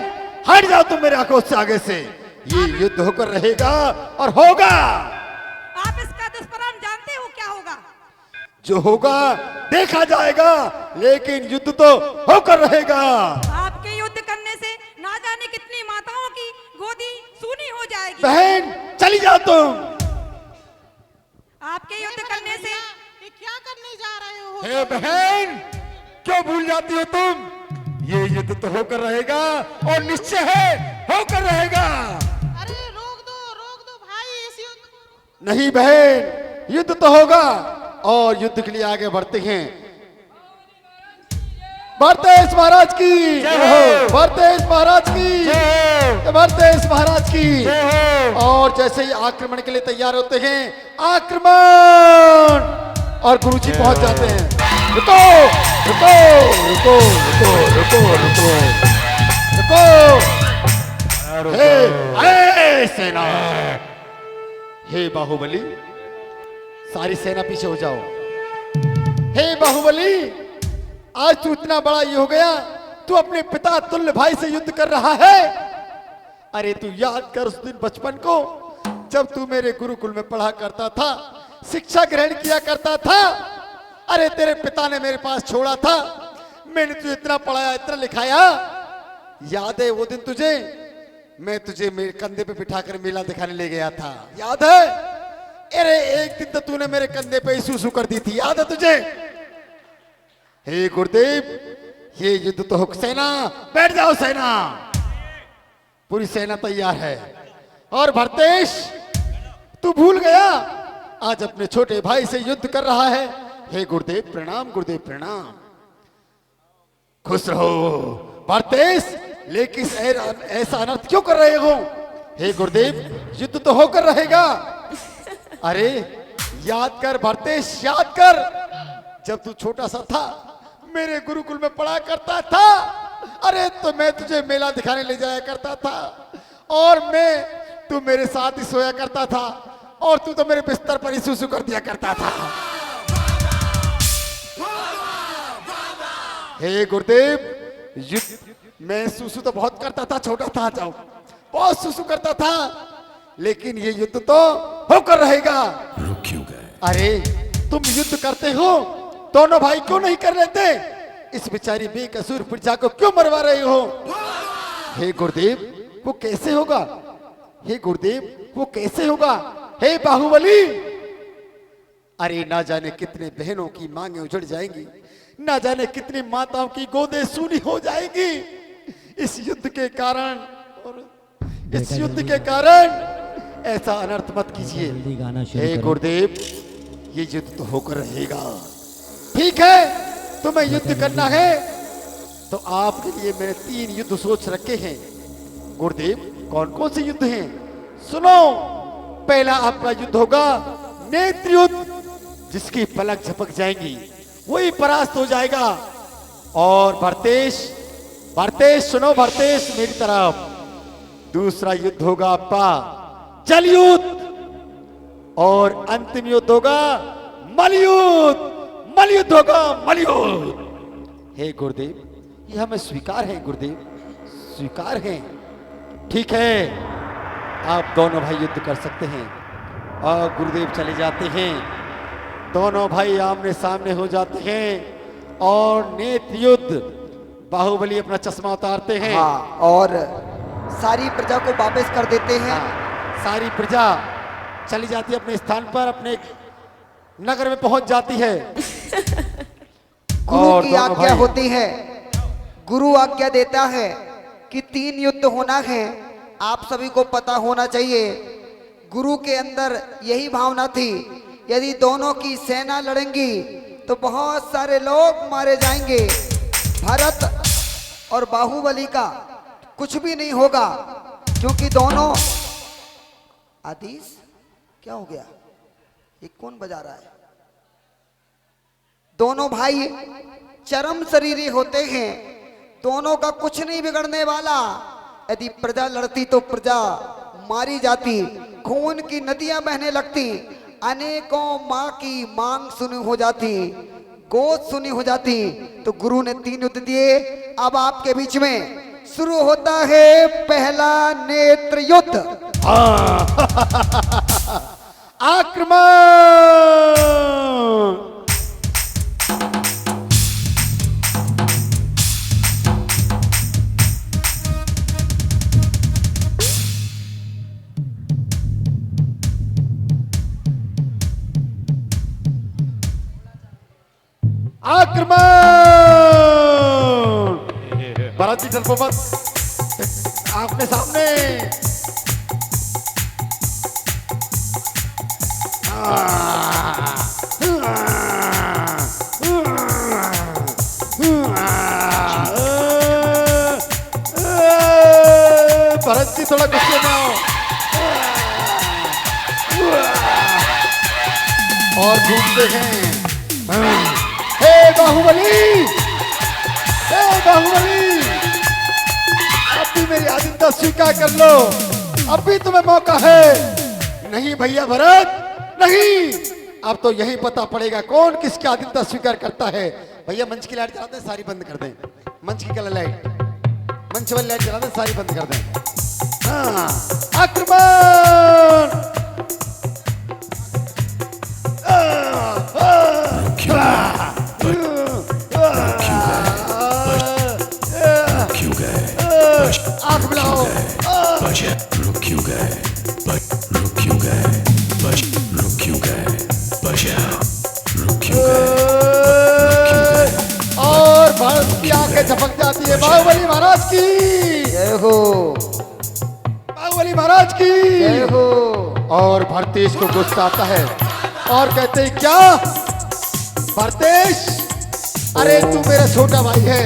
हट जाओ तुम मेरे आंखों से आगे से। ये युद्ध होकर रहेगा और होगा। आप इसका दुष्परिणाम जानते हो क्या होगा? जो होगा देखा जाएगा, लेकिन युद्ध तो होकर रहेगा। आपके युद्ध करने से ना जाने कितनी माताओं की गोदी सूनी हो जाएगी। बहन चली जाओ तुम। आपके युद्ध करने से ये क्या करने जा रहे हो? हे बहन, क्यों भूल जाती हो तुम? ये युद्ध तो होकर रहेगा और निश्चय है होकर रहेगा। अरे रोक दो भाई इस युद्ध को। नहीं बहन, युद्ध तो होगा और युद्ध के लिए आगे बढ़ते हैं। भरतेश महाराज की जय हो, भरतेश महाराज की जय हो, भरतेश महाराज की जय हो। और जैसे ही आक्रमण के लिए तैयार होते हैं, आक्रमण, और गुरुजी पहुंच जाते हैं। रुको रुको रुको रुको रुको रुको रुको, हे सेना, हे बाहुबली, सारी सेना पीछे हो जाओ। हे बाहुबली, आज तू इतना बड़ा ये हो गया, तू अपने पिता तुल्य भाई से युद्ध कर रहा है। अरे तू याद कर उस दिन बचपन को, जब तू मेरे गुरुकुल में पढ़ा करता था, शिक्षा ग्रहण किया करता था। अरे तेरे पिता ने मेरे पास छोड़ा था, मैंने तुझे इतना पढ़ाया, इतना लिखाया। याद है वो दिन तुझे? मैं तुझे मेरे कंधे पे बिठाकर मेला दिखाने ले गया था, याद है? अरे एक दिन तो तूने मेरे कंधे पे ही सूसू कर दी थी, याद है तुझे? हे गुरुदेव, ये युद्ध तो हो। सेना बैठ जाओ, सेना, पूरी सेना तैयार है। और भरतेश, तू भूल गया आज अपने छोटे भाई से युद्ध कर रहा है। हे गुरुदेव प्रणाम, गुरुदेव प्रणाम। खुश रहो भरतेश, लेकिन ऐसा अनर्थ क्यों कर रहे हो? हे गुरुदेव, युद्ध तो होकर रहेगा। अरे याद कर भरतेश, याद कर, जब तू छोटा सा था, मेरे गुरुकुल में पढ़ा करता था। अरे तो मैं तुझे मेला दिखाने ले जाया करता था, और तू मेरे साथ ही सोया करता था, और तू तो मेरे बिस्तर पर ही सुसु कर दिया करता था। हे गुरुदेव, मैं सुसु तो बहुत करता था, छोटा था जब बहुत सुसु करता था, लेकिन ये युद्ध तो होकर रहेगा। रुक क्यों गए? अरे तुम युद्ध करते हो, दोनों भाई क्यों नहीं कर लेते? इस बेचारी बेकसूर प्रजा को क्यों मरवा रहे हो? हे गुरुदेव, वो कैसे होगा? हे गुरुदेव, वो कैसे होगा? हे बाहुबली, अरे ना जाने कितने बहनों की मांगें उजड़ जाएंगी, ना जाने कितनी माताओं की गोदें सूनी हो जाएंगी इस युद्ध के कारण। और इस युद्ध के कारण ऐसा अनर्थ मत कीजिए। हे गुरुदेव, ये युद्ध तो होकर रहेगा। ठीक है, तुम्हें युद्ध करना है तो आपके लिए मैंने 3 युद्ध सोच रखे हैं। गुरुदेव, कौन कौन से युद्ध हैं? सुनो, पहला आपका युद्ध होगा नेत्र युद्ध, जिसकी पलक झपक जाएंगी वही परास्त हो जाएगा। और भरतेश, सुनो भरतेश मेरी तरफ, दूसरा युद्ध होगा आपका जल युद्ध, और अंतिम युद्ध होगा मलयुद्ध। मलयुद्ध होगा, मलयुद्ध। हे गुरुदेव, यह हमें स्वीकार है गुरुदेव, स्वीकार है। ठीक है, आप दोनों भाई युद्ध कर सकते हैं। और गुरुदेव चले जाते हैं, दोनों भाई आमने सामने हो जाते हैं, और नेत्र युद्ध। बाहुबली अपना चश्मा उतारते हैं। हाँ, और सारी प्रजा को वापस कर देते हैं। हाँ, सारी प्रजा चली जाती है अपने स्थान पर, अपने नगर में पहुंच जाती है। गुरु की आज्ञा होती है, गुरु आज्ञा देता है कि 3 युद्ध होना है। आप सभी को पता होना चाहिए, गुरु के अंदर यही भावना थी, यदि दोनों की सेना लड़ेंगी तो बहुत सारे लोग मारे जाएंगे। भरत और बाहुबली का कुछ भी नहीं होगा, क्योंकि दोनों। आदिश, क्या हो गया? ये कौन बजा रहा है? दोनों भाई चरम शरीरी होते हैं, दोनों का कुछ नहीं बिगड़ने वाला। यदि प्रजा लड़ती तो प्रजा मारी जाती, खून की नदियां बहने लगती, अनेकों माँ की मांग सुनी हो जाती, गोद सुनी हो जाती। तो गुरु ने 3 युद्ध दिए। अब आपके बीच में शुरू होता है पहला नेत्र युद्ध। आक्रमण! आक्रमण! भरत जी डरपो मत, आपने सामने। भरत जी थोड़ा गुस्से में आओ और घूमते हैं। हे बाहुबली, हे बाहुबली, अब भी मेरी आदित्य स्वीकार कर लो, अब भी तुम्हें मौका है। नहीं भैया भरत, नहीं, अब तो यही पता पड़ेगा कौन किसकी आदित्य स्वीकार करता है। भैया मंच की लाइट जला दें, सारी बंद कर दें। मंच की कलर लाइट, मंच वाली लाइट जला दें, सारी बंद कर दें। आक्रमण। आंख मिलाओ। और भारत की आंखें झपक जाती है। बाहुबली महाराज की जय हो, बाहुबली महाराज की जय हो। और भरतेश को गुस्सा आता है और कहते हैं क्या भरतेश, अरे तू मेरा छोटा भाई है,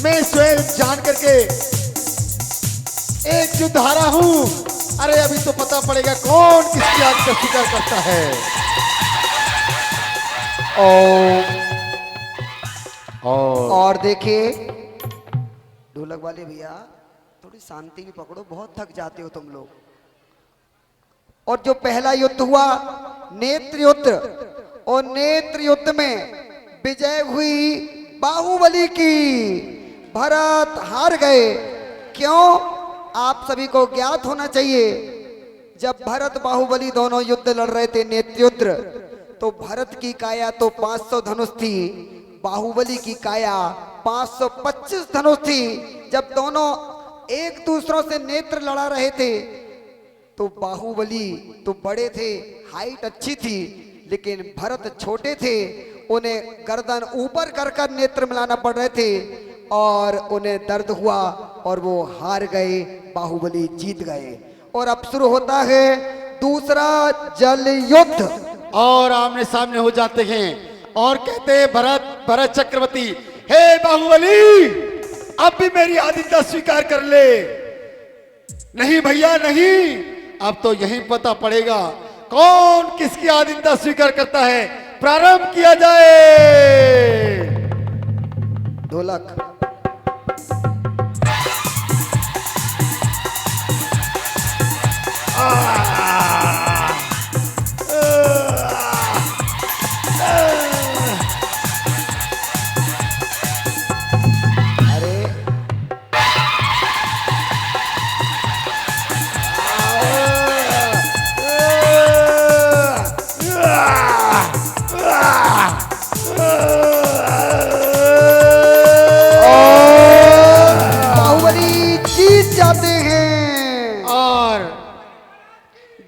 मैं स्वयं जान करके एक युद्ध हारा हूं। अरे अभी तो पता पड़ेगा कौन किसकी आग का शिकार करता है। और देखिए ढोलक वाले भैया, थोड़ी शांति भी पकड़ो, बहुत थक जाते हो तुम लोग। और जो पहला युद्ध हुआ नेत्र युद्ध, और नेत्र युद्ध में विजय हुई बाहुबली की। भरत हार गए। क्यों? आप सभी को ज्ञात होना चाहिए, जब भरत बाहुबली दोनों युद्ध लड़ रहे थे नेत्र युद्ध, तो भरत की काया तो 500 धनुष थी, बाहुबली की काया 525 धनुष थी। जब दोनों एक दूसरों से नेत्र लड़ा रहे थे, तो बाहुबली तो बड़े थे, हाइट अच्छी थी, लेकिन भरत छोटे थे। उन्हें गर्दन ऊपर कर कर नेत्र मिलाना पड़ रहे थे और उन्हें दर्द हुआ और वो हार गए, बाहुबली जीत गए। और अब शुरू होता है दूसरा जल युद्ध। और आमने सामने हो जाते हैं और कहते हैं भरत चक्रवर्ती, हे बाहुबली, अब भी मेरी आदित्य स्वीकार कर ले। नहीं भैया नहीं, अब तो यही पता पड़ेगा कौन किसकी आदित्य स्वीकार करता है। प्रारंभ किया जाए। ढोलक। बाहुबली जीत जाते हैं। और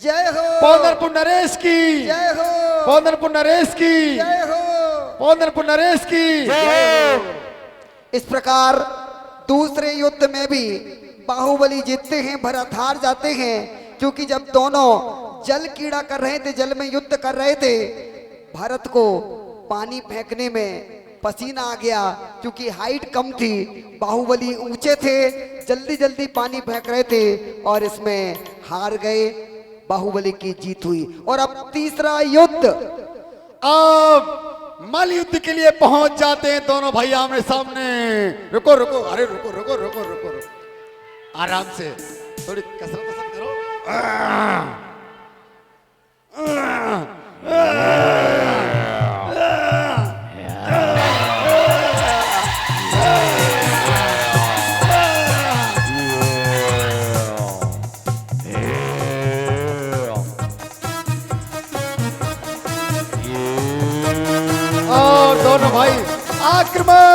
जय हो पौंदरपुर नरेश की जय हो, पौंदरपुर नरेश की जय हो, पौंदरपुर नरेश की जय हो। इस प्रकार दूसरे युद्ध में भी बाहुबली जीतते हैं, भरत हार जाते हैं। क्योंकि जब दोनों जल कीड़ा कर रहे थे, जल में युद्ध कर रहे थे, भरत को पानी फेंकने में पसीना आ गया। क्योंकि हाइट कम थी, बाहुबली ऊंचे थे, जल्दी जल्दी पानी फेंक रहे थे और इसमें हार गए, बाहुबली की जीत हुई। और अब तीसरा युद्ध। अब मल युद्ध के लिए पहुंच जाते हैं दोनों भाई आमने सामने। रुको रुको, अरे रुको रुको रुको रुको रुको, आराम से, थोड़ी कसरत करो। और दोनों भाई आक्रमण।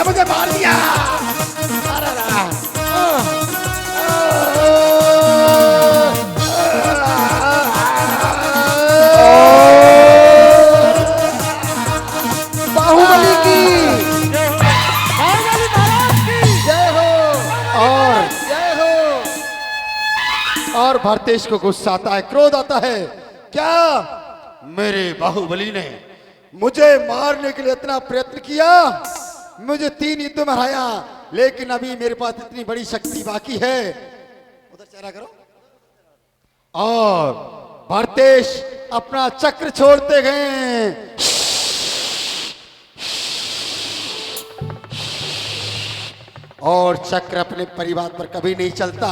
मुझे मार दिया। बाहुबली की जय हो। और जय हो। और भरतेश को गुस्सा आता है, क्रोध आता है। क्या मेरे बाहुबली ने मुझे मारने के लिए इतना प्रयत्न किया, मुझे 3 युद्धों में हराया, लेकिन अभी मेरे पास इतनी बड़ी शक्ति बाकी है। उधर चेहरा करो। और भरतेश अपना चक्र छोड़ते गए। और चक्र अपने परिवार पर कभी नहीं चलता।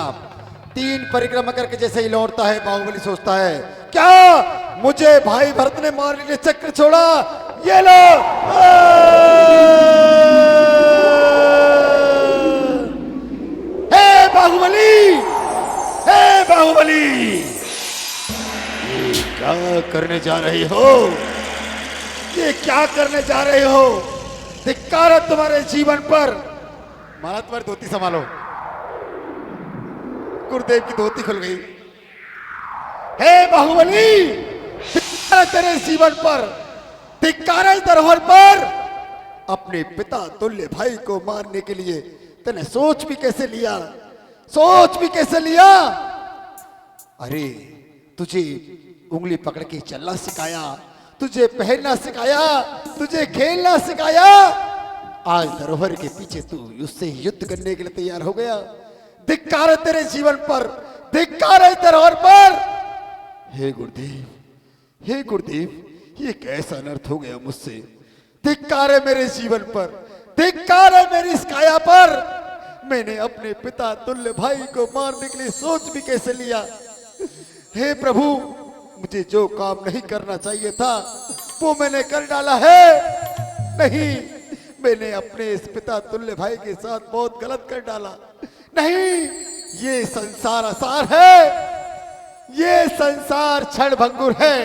3 परिक्रमा करके जैसे ही लौटता है, बाहुबली सोचता है क्या मुझे भाई भरत ने मारने के चक्र छोड़ा, ये लो। हे बाहुबली, हे बाहुबली, ये क्या करने जा रही हो? ये क्या करने जा रहे हो? धिक्कार है तुम्हारे जीवन पर। मारा तुम्हारी धोती संभालो। गुरुदेव की धोती खुल गई। हे बाहुबली, धिक्कार है तेरे जीवन पर, धिक्कार है धरोहर पर। अपने पिता तुल्य भाई को मारने के लिए तूने सोच भी कैसे लिया? सोच भी कैसे लिया? अरे तुझे उंगली पकड़ के चलना सिखाया, तुझे पहनना सिखाया, तुझे खेलना सिखाया। आज धरोहर के पीछे तू उससे युद्ध करने के लिए तैयार हो गया। धिक्कार है तेरे जीवन पर, धिक्कार है धरोहर पर। हे गुरुदेव, हे गुरुदेव, ये कैसा अनर्थ हो गया मुझसे? धिक्कार है मेरे जीवन पर, धिक्कार है मेरी इस काया पर। मैंने अपने पिता तुल्य भाई को मारने के लिए सोच भी कैसे लिया? हे प्रभु, मुझे जो काम नहीं करना चाहिए था वो मैंने कर डाला है। नहीं, मैंने अपने इस पिता तुल्य भाई के साथ बहुत गलत कर डाला। नहीं, ये संसार असार है, ये संसार क्षण भंगुर है।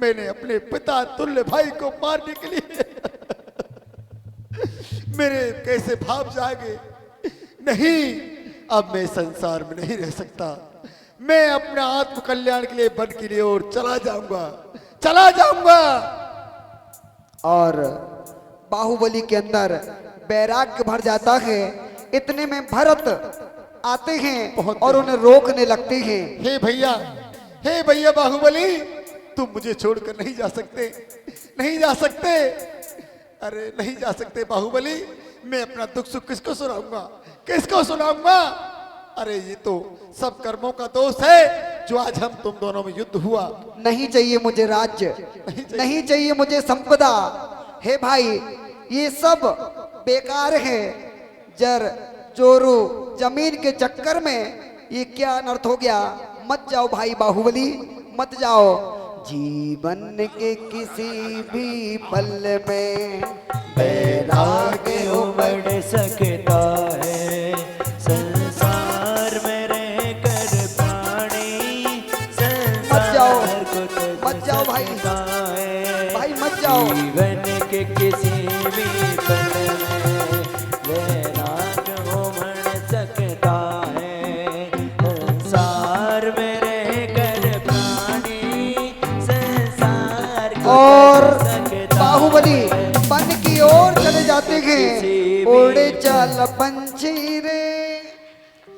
मैंने अपने पिता तुल्य भाई को मारने के लिए मेरे कैसे भाव जागे। नहीं, अब मैं संसार में नहीं रह सकता। मैं अपने आत्म कल्याण के लिए वन की ओर चला जाऊंगा, चला जाऊंगा। और बाहुबली के अंदर वैराग्य भर जाता है। इतने में भरत आते हैं और उन्हें रोकने लगते हैं। हे भैया, हे भैया बाहुबली, तुम मुझे छोड़कर नहीं जा सकते, नहीं जा सकते। अरे नहीं जा सकते बाहुबली। मैं अपना दुख सुख किसको सुनाऊंगा, किसको सुनाऊंगा? अरे ये तो सब कर्मों का दोष है जो आज हम तुम दोनों में युद्ध हुआ। नहीं चाहिए मुझे राज्य, नहीं चाहिए मुझे संपदा। हे भाई, ये सब बेकार है। जर जोरू जमीन के चक्कर में ये क्या अनर्थ हो गया। मत जाओ भाई बाहुबली, मत जाओ। जीवन के किसी भी पल में वैराग्य उमड़ सकता है। संसार में रहकर प्राणी मत जाओ, मत जाओ भाई, भाई मत जाओ। जीवन के किसी भी पल में वैराग्य उमड़ सकता है। संसार में रहकर प्राणी संसार और बाहुबली वन की ओर चले जाते हैं। उड़े चल पंछी रे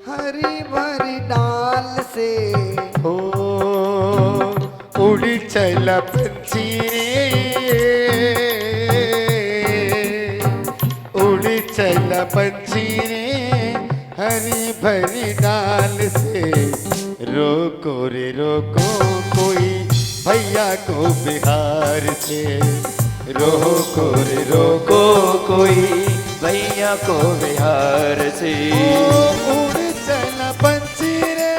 हरी भरी डाल से, हो उड़ी चल पंछी रे, उड़ी चल पंछी रे हरी भरी डाल से। रोको रे रोको कोई भैया को बिहार से। रोको रे रोको कोई भैया को बिहार से। उड़ चल पंछी रे,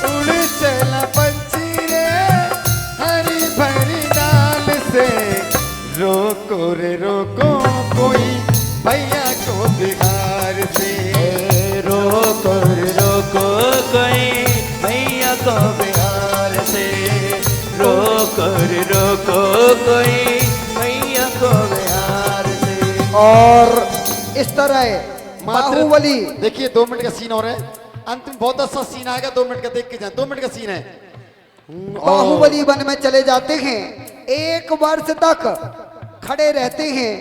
उड़ चल पंछी रे हरी भरी डाल से। रोको रे रोको कोई भैया को बिहार से। रोको रे रोको कोई भैया को बिहार से। रोको रे रोको कोई भैया को बिहार से। और इस तरह बाहुबली देखिए 2 मिनट का सीन और है। अंत में बहुत अच्छा सीन आएगा। 2 मिनट का देख के जाए। 2 मिनट का सीन है। बाहुबली वन में चले जाते हैं। 1 वर्ष तक खड़े रहते हैं।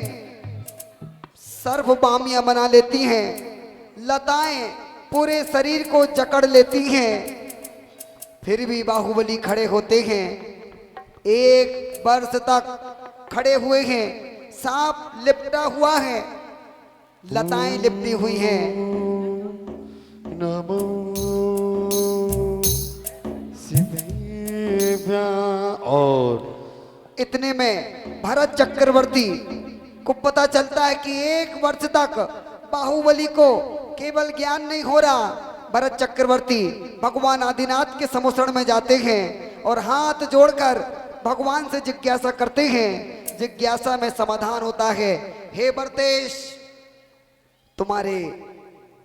सर्व बामियां बना लेती हैं। लताएं पूरे शरीर को जकड़ लेती हैं। फिर भी बाहुबली खड़े होते हैं। 1 वर्ष तक खड़े हुए हैं। सांप लिपटा हुआ है। लताएं लिपटी हुई हैं। नमो सिद्धेभ्या। और इतने में भरत चक्रवर्ती को पता चलता है कि 1 वर्ष तक बाहुबली को केवल ज्ञान नहीं हो रहा। भरत चक्रवर्ती भगवान आदिनाथ के समोसण में जाते हैं और हाथ जोड़कर भगवान से जिज्ञासा करते हैं। जिज्ञासा में समाधान होता है, हे भरतेश, तुम्हारे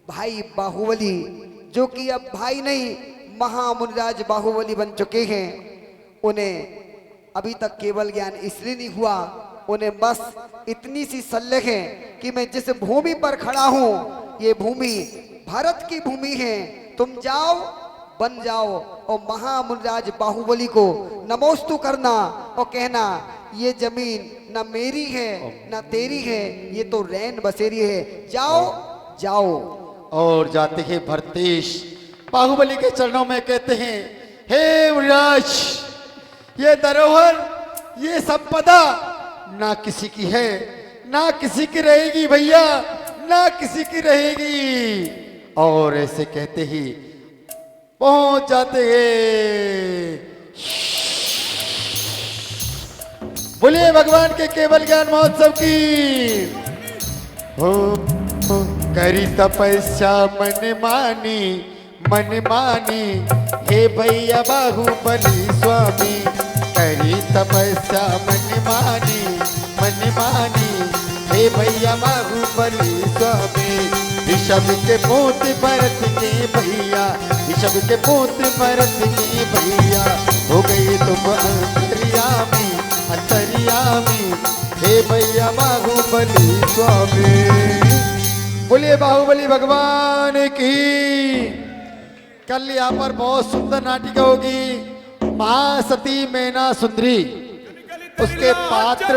भाई बाहुबली, जो कि अब भाई नहीं महामुनिराज बाहुबली बन चुके हैं, उन्हें अभी तक केवल ज्ञान इसलिए नहीं हुआ, उन्हें बस इतनी सी सल्ह है कि मैं जिस भूमि पर खड़ा हूं ये भूमि भारत की भूमि है। तुम जाओ, बन जाओ और महामुनिराज बाहुबली को नमोस्तु करना और कहना ये जमीन न मेरी है न तेरी है, ये तो रैन बसेरी है, जाओ जाओ। और जाते हैं भरतेश बाहुबली के चरणों में कहते हैं, हे मुनिराज, ये धरोहर, ये संपदा ना किसी की है, ना किसी की रहेगी भैया, ना किसी की रहेगी। और ऐसे कहते ही पहुंच जाते हैं। बोलिए भगवान के केवल ज्ञान महोत्सव की। हो करी तपस्या मन मानी, हे भैया बाहुबली स्वामी। करी तपस्या मन मानी, हे भैया बाहुबली स्वामी। ऋषभ के पोत भरत के भैया, ऋषभ के पोत भरत के भैया, हो गई तुम अंतर्यामी, हे भैया बाहुबली स्वामी। बोलिए बाहुबली भगवान की। कल यहाँ पर बहुत सुंदर नाटिका होगी, महासती मैना सुंदरी, उसके पात्र